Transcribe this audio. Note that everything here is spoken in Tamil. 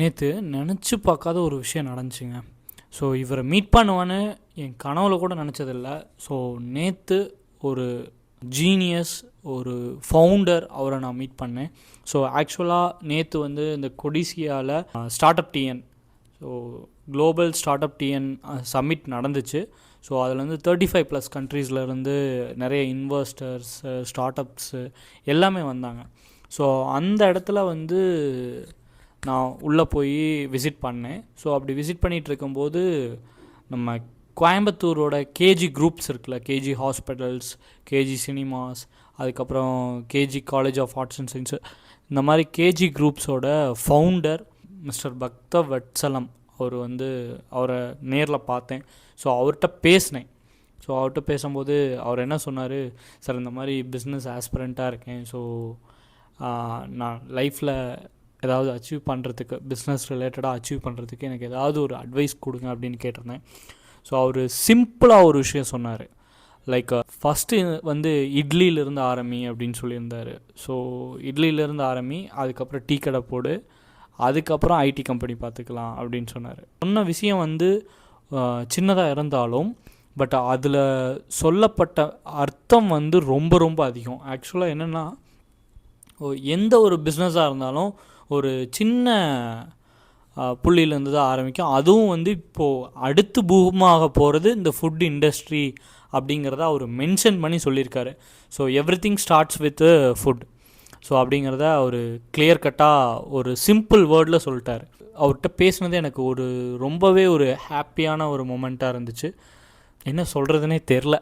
நேற்று நினச்சி பார்க்காத ஒரு விஷயம் நடந்துச்சுங்க. ஸோ இவரை மீட் பண்ணுவான்னு என் கனவுல கூட நினச்சதில்ல. ஸோ நேற்று ஒரு ஜீனியஸ், ஒரு ஃபவுண்டர், அவரை நான் மீட் பண்ணேன். ஸோ ஆக்சுவலாக நேற்று வந்து இந்த கொடிசியாவில் startup TN, so global startup TN summit நடந்துச்சு. ஸோ அதில் வந்து 35+ கண்ட்ரீஸ்லேருந்து நிறைய இன்வெஸ்டர்ஸ், ஸ்டார்ட் அப்ஸு எல்லாமே வந்தாங்க. ஸோ அந்த இடத்துல வந்து நான் உள்ளே போய் விசிட் பண்ணேன். ஸோ அப்படி விசிட் பண்ணிகிட்டு இருக்கும்போது நம்ம கோயம்புத்தூரோட கேஜி குரூப்ஸ் இருக்குல்ல, கேஜி ஹாஸ்பிட்டல்ஸ், கேஜி சினிமாஸ், அதுக்கப்புறம் KG college of arts and science, இந்த மாதிரி கேஜி குரூப்ஸோட ஃபவுண்டர் மிஸ்டர் பக்த வட்சலம் அவரை நேரில் பார்த்தேன். ஸோ அவர்கிட்ட பேசினேன். ஸோ அவர்கிட்ட பேசும்போது அவர் என்ன சொன்னார், சார் இந்த மாதிரி பிஸ்னஸ் ஆஸ்பிரண்ட்டாக இருக்கேன். ஸோ நான் லைஃப்பில் ஏதாவது அச்சீவ் பண்ணுறதுக்கு, பிஸ்னஸ் ரிலேட்டடாக அச்சீவ் பண்ணுறதுக்கு எனக்கு ஏதாவது ஒரு அட்வைஸ் கொடுங்க அப்படின்னு கேட்டிருந்தேன். ஸோ அவர் சிம்பிளாக ஒரு விஷயம் சொன்னார். லைக் ஃபஸ்ட்டு வந்து இட்லியிலேருந்து ஆரம்பி அப்படின்னு சொல்லியிருந்தார். ஸோ இட்லியிலேருந்து ஆரம்பி, அதுக்கப்புறம் டீ கடை போடு, அதுக்கப்புறம் ஐடி கம்பெனி பார்த்துக்கலாம் அப்படின்னு சொன்னார். சொன்ன விஷயம் வந்து சின்னதாக இருந்தாலும் பட் அதில் சொல்லப்பட்ட அர்த்தம் வந்து ரொம்ப ரொம்ப அதிகம். ஆக்சுவலாக என்னென்னா, எந்த ஒரு பிஸ்னஸாக இருந்தாலும் ஒரு சின்ன புள்ளியிலேருந்து தான் ஆரம்பிக்கும். அதுவும் வந்து இப்போது அடுத்து பூமாக போகிறது இந்த ஃபுட் இண்டஸ்ட்ரி அப்படிங்கிறத அவர் மென்ஷன் பண்ணி சொல்லியிருக்காரு. So everything starts with food. So அப்படிங்கிறத அவர் கிளியர் கட்டாக ஒரு சிம்பிள் வேர்டில் சொல்லிட்டார். அவர்கிட்ட பேசினது எனக்கு ரொம்பவே ஒரு ஹாப்பியான ஒரு மொமெண்ட்டாக இருந்துச்சு. என்ன சொல்கிறதுனே தெரில.